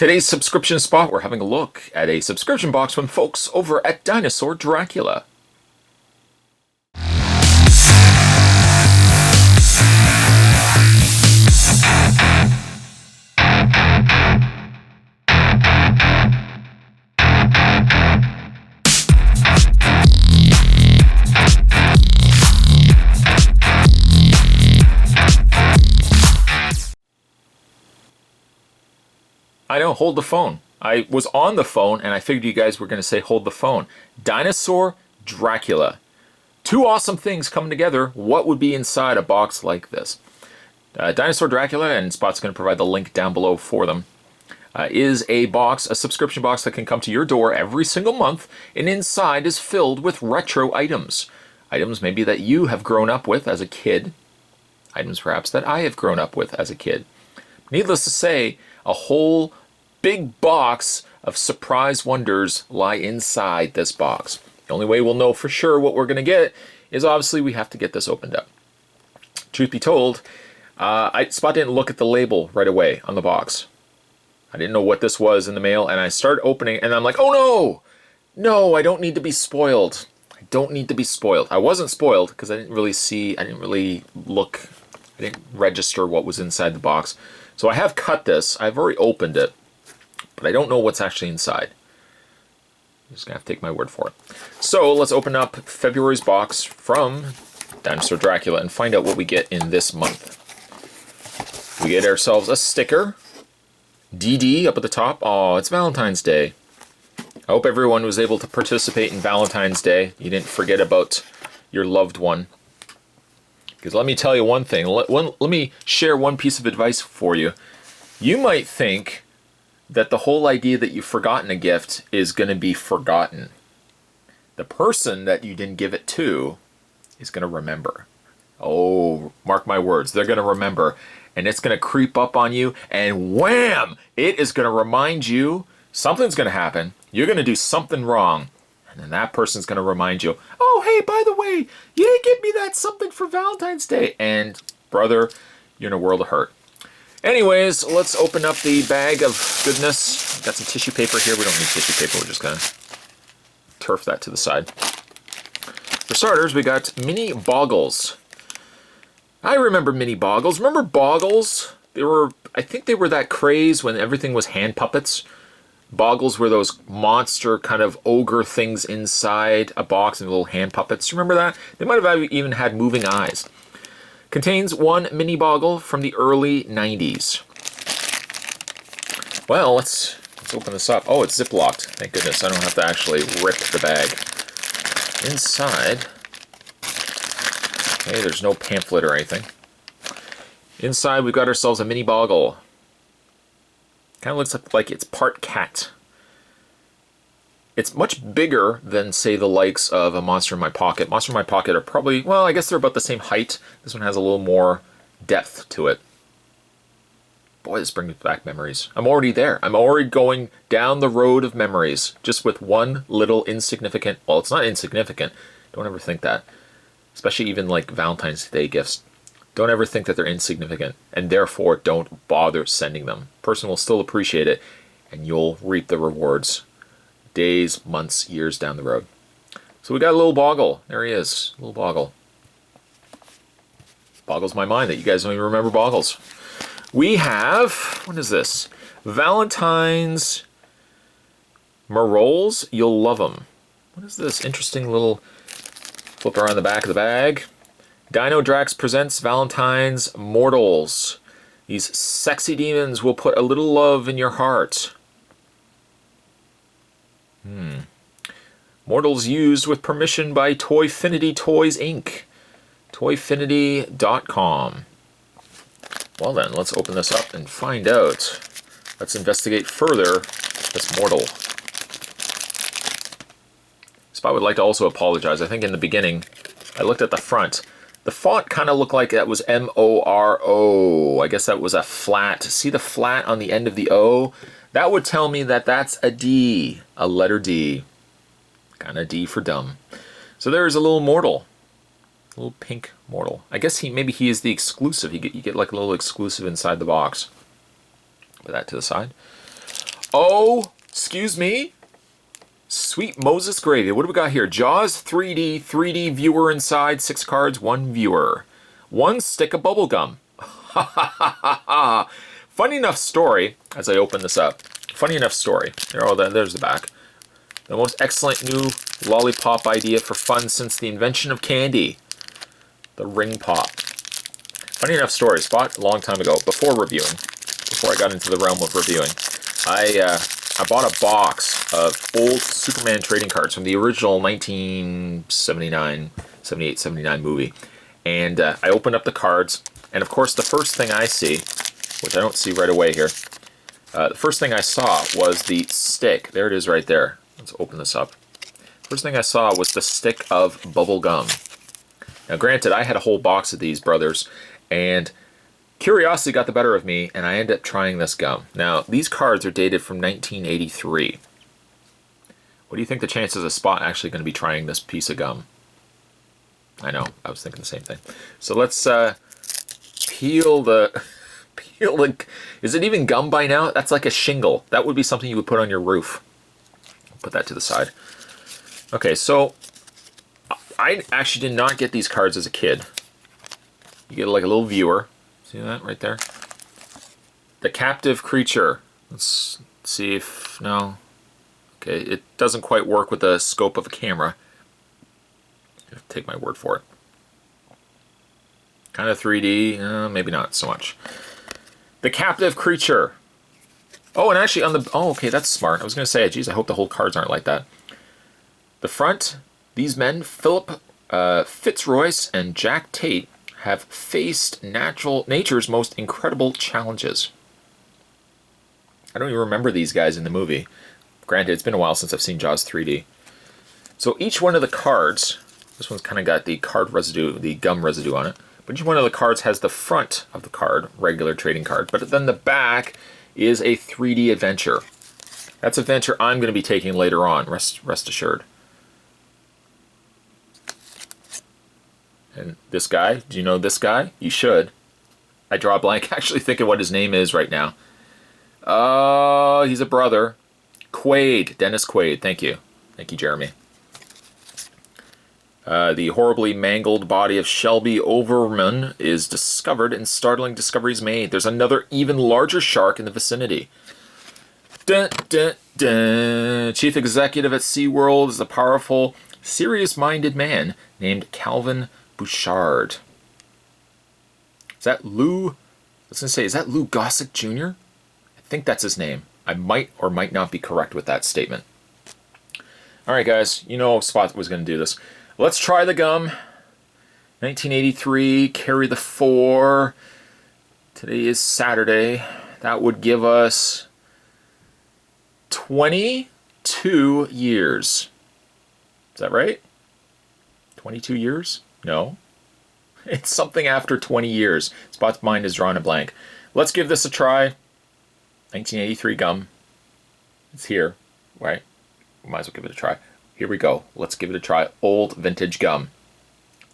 Today's subscription spot, we're having a look at a subscription box from folks over at Dinosaur Dracula. I know, hold the phone. I was on the phone and I figured you guys were going to say hold the phone. Dinosaur Dracula. Two awesome things coming together. What would be inside a box like this? Dinosaur Dracula, and Spot's going to provide the link down below for them, is a box, a subscription box that can come to your door every single month, and inside is filled with retro items. Items maybe that you have grown up with as a kid. Items perhaps that I have grown up with as a kid. Needless to say, a whole big box of surprise wonders lie inside this box. The only way we'll know for sure what we're going to get is obviously we have to get this opened up. Truth be told, Spot didn't look at the label right away on the box. I didn't know what this was in the mail, and I started opening, and I'm like, oh no! No, I don't need to be spoiled. I don't need to be spoiled. I wasn't spoiled because I didn't really look, I didn't register what was inside the box. So I have cut this. I've already opened it, but I don't know what's actually inside. I'm just going to have to take my word for it. So let's open up February's box from Dinosaur Dracula and find out what we get in this month. We get ourselves a sticker. DD up at the top. Oh, it's Valentine's Day. I hope everyone was able to participate in Valentine's Day. You didn't forget about your loved one. Because let me tell you one thing. Let me share one piece of advice for you. You might think that the whole idea that you've forgotten a gift is going to be forgotten. The person that you didn't give it to is going to remember. Oh, mark my words. They're going to remember. And it's going to creep up on you. And wham! It is going to remind you something's going to happen. You're going to do something wrong. And then that person's going to remind you, oh, hey, by the way, you didn't give me that something for Valentine's Day. And, brother, you're in a world of hurt. Anyways, let's open up the bag of goodness. Got some tissue paper here. We don't need tissue paper. We're just going to turf that to the side. For starters, we got mini Boggles. I remember mini Boggles. Remember Boggles? I think they were that craze when everything was hand puppets. Boggles were those monster kind of ogre things inside a box and little hand puppets. You remember that? They might have even had moving eyes. Contains one mini Boggle from the early 90s. Well, let's open this up. Oh, it's zip-locked. Thank goodness. I don't have to actually rip the bag. Inside, okay, there's no pamphlet or anything. Inside, we've got ourselves a mini Boggle. Kind of looks like it's part cat. It's much bigger than, say, the likes of a Monster in My Pocket. Monster in My Pocket are probably, well, I guess they're about the same height. This one has a little more depth to it. Boy, this brings back memories. I'm already there. I'm already going down the road of memories, just with one little insignificant, well, it's not insignificant. Don't ever think that. Especially even like Valentine's Day gifts. Don't ever think that they're insignificant, and therefore don't bother sending them. Person will still appreciate it, and you'll reap the rewards days, months, years down the road. So we got a little Boggle. There he is, a little Boggle. Boggles my mind that you guys don't even remember Boggles. We have, what is this? Valentine's Mortals. You'll love them. What is this interesting little flip around the back of the bag? Dino Drax presents Valentine's Mortals. These sexy demons will put a little love in your heart. Mortals used with permission by Toyfinity Toys Inc. Toyfinity.com. Well then, let's open this up and find out. Let's investigate further this mortal. Spot would like to also apologize. I think in the beginning, I looked at the front. The font kind of looked like that was M-O-R-O. I guess that was a flat. See the flat on the end of the O? That would tell me that that's a D, a letter D. Kind of D for dumb. So there's a little mortal. A little pink mortal. I guess maybe he is the exclusive. You get like a little exclusive inside the box. Put that to the side. Oh, excuse me. Sweet Moses gravy. What do we got here? Jaws 3D, 3D viewer inside, 6 cards, 1 viewer. 1 stick of bubble gum. Ha ha ha ha ha. Funny enough story, as I open this up. Funny enough story. There's the back. The most excellent new lollipop idea for fun since the invention of candy. The ring pop. Funny enough story, Spot, a long time ago, before I got into the realm of reviewing, I bought a box of old Superman trading cards from the original 1978, 79 movie. And I opened up the cards, and of course the first thing I see, which I don't see right away here, the first thing I saw was the stick. There it is right there. Let's open this up. First thing I saw was the stick of bubble gum. Now granted, I had a whole box of these, brothers, and curiosity got the better of me, and I ended up trying this gum. Now, these cards are dated from 1983. What do you think the chances of Spot actually going to be trying this piece of gum? I know, I was thinking the same thing. So let's peel the... Is it even gum by now? That's like a shingle. That would be something you would put on your roof. Put that to the side. Okay, so I actually did not get these cards as a kid. You get like a little viewer. See that right there? The captive creature. Let's see if... No. Okay, it doesn't quite work with the scope of a camera. Take my word for it. Kind of 3D. Maybe not so much. The captive creature. Oh, and actually on the... Oh, okay, that's smart. I was going to say, geez, I hope the whole cards aren't like that. The front, these men, Philip Fitzroyce and Jack Tate, have faced nature's most incredible challenges. I don't even remember these guys in the movie. Granted, it's been a while since I've seen Jaws 3D. So each one of the cards, this one's kind of got the card residue, the gum residue on it, but each one of the cards has the front of the card, regular trading card, but then the back is a 3D adventure. That's an adventure I'm going to be taking later on, rest assured. And this guy, do you know this guy? You should. I draw a blank actually thinking what his name is right now. Oh, he's a brother. Quaid, Dennis Quaid, thank you. Thank you, Jeremy. The horribly mangled body of Shelby Overman is discovered and startling discoveries made. There's another even larger shark in the vicinity. Dun, dun, dun. Chief executive at SeaWorld is a powerful, serious-minded man named Calvin Bouchard. Is that Lou? I was going to say, is that Lou Gossett Jr.? I think that's his name. I might or might not be correct with that statement. Alright guys, you know Spot was going to do this. Let's try the gum. 1983, carry the 4. Today is Saturday. That would give us 22 years. Is that right? 22 years? No. It's something after 20 years. Spot's mind is drawn a blank. Let's give this a try. 1983 gum. It's here, right? We might as well give it a try. Here we go. Let's give it a try. Old vintage gum.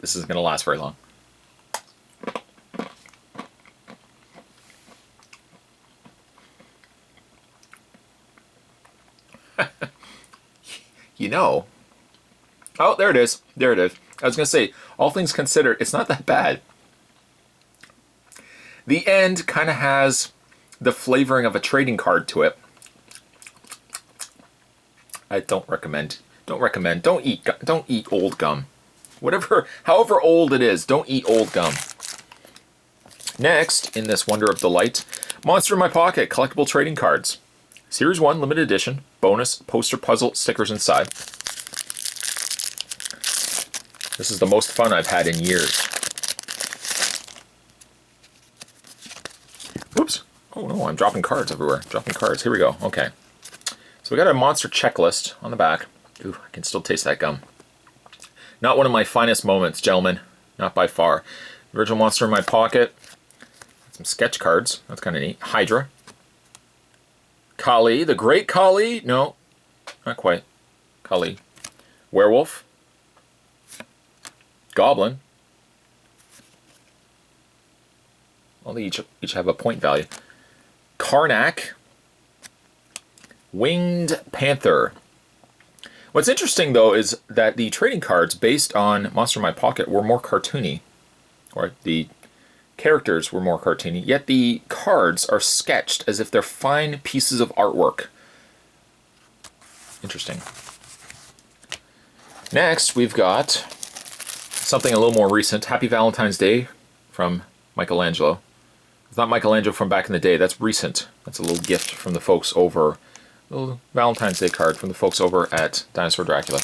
This isn't going to last very long. You know. Oh, there it is. There it is. I was going to say, all things considered, it's not that bad. The end kind of has the flavoring of a trading card to it. I don't recommend. Don't recommend. Don't eat old gum. Whatever, however old it is, don't eat old gum. Next, in this Wonder of Delight, Monster in My Pocket, collectible trading cards. Series 1, limited edition, bonus, poster puzzle, stickers inside. This is the most fun I've had in years. Whoops. Oh no, I'm dropping cards everywhere. Dropping cards. Here we go. Okay. So we got a monster checklist on the back. Ooh, I can still taste that gum. Not one of my finest moments, gentlemen. Not by far. The original Monster in My Pocket. Some sketch cards. That's kind of neat. Hydra. Kali. The Great Kali. No, not quite. Kali. Werewolf. Goblin. Well, they each have a point value. Karnak. Winged Panther. What's interesting, though, is that the trading cards based on Monster in My Pocket were more cartoony. Or the characters were more cartoony, yet the cards are sketched as if they're fine pieces of artwork. Interesting. Next, we've got something a little more recent. Happy Valentine's Day from Michelangelo. It's not Michelangelo from back in the day. That's recent. That's a little gift from the folks over... A little Valentine's Day card from the folks over at Dinosaur Dracula.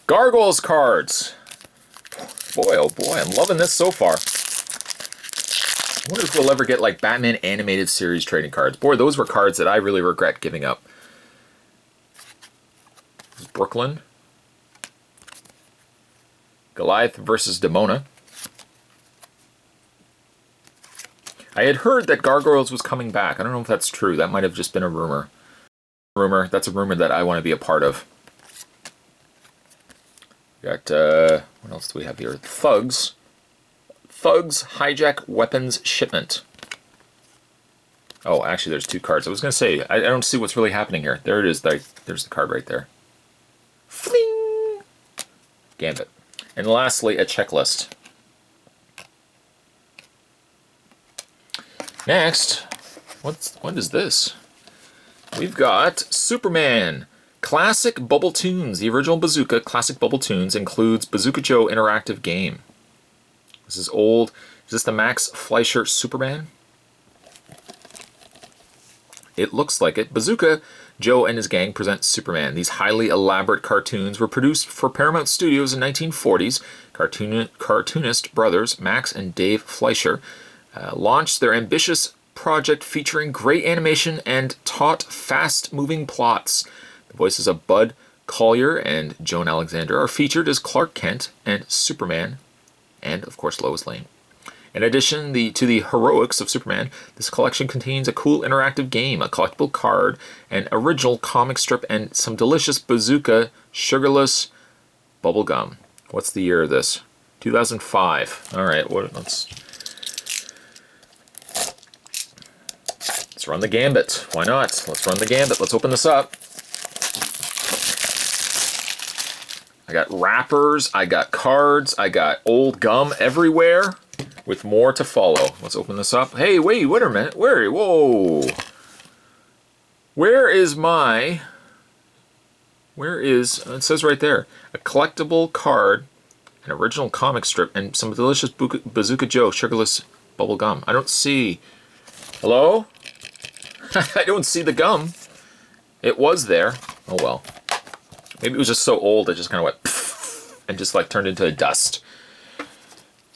Gargoyles cards. Boy, oh boy, I'm loving this so far. I wonder if we'll ever get like Batman Animated Series trading cards. Boy, those were cards that I really regret giving up. Brooklyn. Goliath versus Demona. I had heard that Gargoyles was coming back. I don't know if that's true. That might have just been a rumor. That's a rumor that I want to be a part of. Got, what else do we have here? Thugs. Thugs hijack weapons shipment. Oh, actually there's two cards. I was going to say, I don't see what's really happening here. There it is. There's the card right there. Fling! Gambit. And lastly, a checklist. Next, what is this? We've got Superman. Classic Bubble Tunes. The original Bazooka Classic Bubble Tunes includes Bazooka Joe interactive game. This is old. Is this the Max Fleischer Superman? It looks like it. Bazooka Joe and his gang present Superman. These highly elaborate cartoons were produced for Paramount Studios in 1940s. Cartoonist brothers Max and Dave Fleischer launched their ambitious project featuring great animation and taut, fast-moving plots. The voices of Bud Collyer and Joan Alexander are featured as Clark Kent and Superman, and, of course, Lois Lane. In addition to the heroics of Superman, this collection contains a cool interactive game, a collectible card, an original comic strip, and some delicious Bazooka sugarless bubble gum. What's the year of this? 2005. All right, let's run the gambit. Why not? Let's run the gambit. Let's open this up. I got wrappers, I got cards, I got old gum everywhere, with more to follow. Let's open this up. Hey, wait a minute. Whoa. Where is, it says right there, a collectible card, an original comic strip, and some delicious Bazooka Joe sugarless bubble gum. I don't see, hello? I don't see the gum. It was there. Oh well. Maybe it was just so old it just kind of went pfft and just like turned into dust.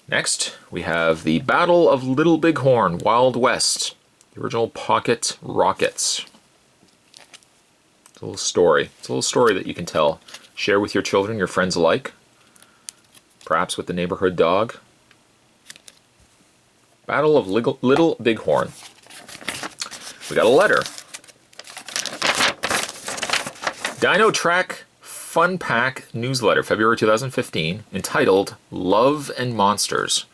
Next, we have the Battle of Little Bighorn, Wild West. The original pocket rockets. It's a little story. It's a little story that you can tell. Share with your children, your friends alike. Perhaps with the neighborhood dog. Battle of Little Bighorn. We got a letter. Dino Track Fun Pack newsletter, February 2015, entitled Love and Monsters.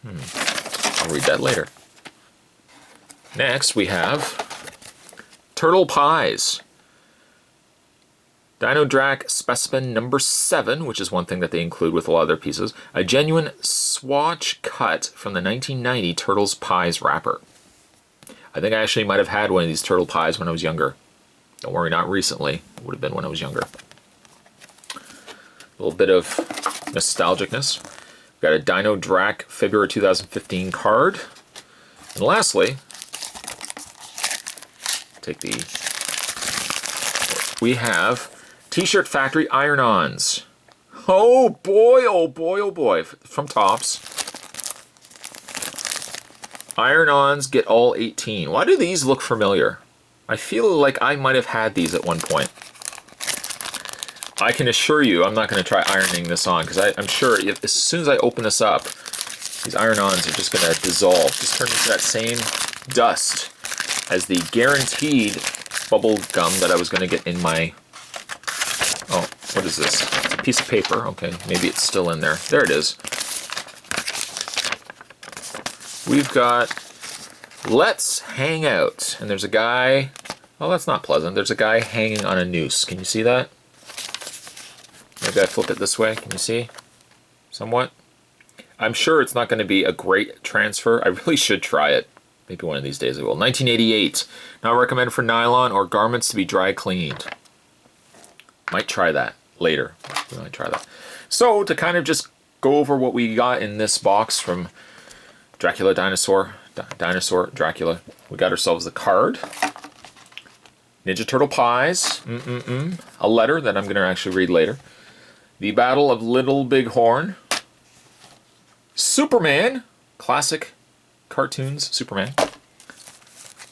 I'll read that later. Next, we have Turtle Pies. Dino Drac specimen number 7, which is one thing that they include with a lot of their pieces. A genuine swatch cut from the 1990 Turtles Pies wrapper. I think I actually might have had one of these Turtle Pies when I was younger. Don't worry, not recently. It would have been when I was younger. A little bit of nostalgicness. We've got a Dino Drac February 2015 card. And lastly, we have T-shirt Factory Iron-ons. Oh boy, oh boy, oh boy. From Topps. Iron-ons get all 18. Why do these look familiar? I feel like I might have had these at one point. I can assure you I'm not going to try ironing this on, because I'm sure as soon as I open this up, these Iron-ons are just going to dissolve. Just turn into that same dust as the guaranteed bubble gum that I was going to get in my... Oh, what is this? It's a piece of paper. Okay, maybe it's still in there. There it is. We've got Let's hang out. And there's a guy, oh, that's not pleasant. There's a guy hanging on a noose. Can you see that? Maybe I flip it this way. Can you see? Somewhat. I'm sure it's not going to be a great transfer. I really should try it. Maybe one of these days I will. 1988. Not recommended for nylon or garments to be dry cleaned. Might try that later. We might try that. So to kind of just go over what we got in this box from Dracula Dinosaur Dracula. We got ourselves a card. Ninja Turtle Pies. A letter that I'm going to actually read later. The Battle of Little Big Horn. Superman. Classic cartoons. Superman.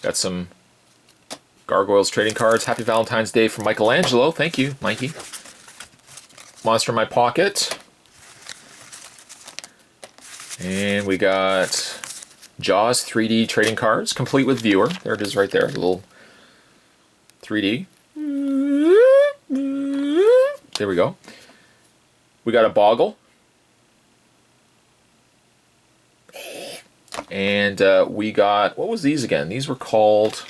Got some Gargoyles trading cards. Happy Valentine's Day from Michelangelo. Thank you, Mikey. Monster in My Pocket. And we got Jaws 3D trading cards, complete with viewer. There it is right there, a little 3D. There we go. We got a Boggle. And we got, what was these again? These were called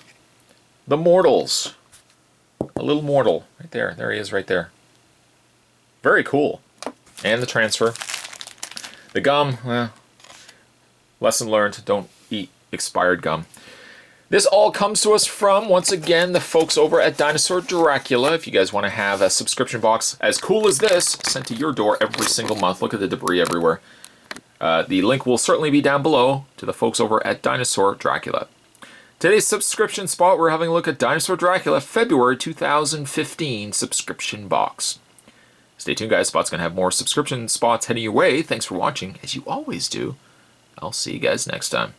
the Mortals. A little mortal, right there. There he is right there. Very cool. And the transfer. The gum, well, lesson learned, don't eat expired gum. This all comes to us from, once again, the folks over at Dinosaur Dracula. If you guys want to have a subscription box as cool as this sent to your door every single month, look at the debris everywhere. The link will certainly be down below to the folks over at Dinosaur Dracula. Today's subscription spot, we're having a look at Dinosaur Dracula February 2015 subscription box. Stay tuned, guys. Spot's going to have more subscription spots heading your way. Thanks for watching, as you always do. I'll see you guys next time.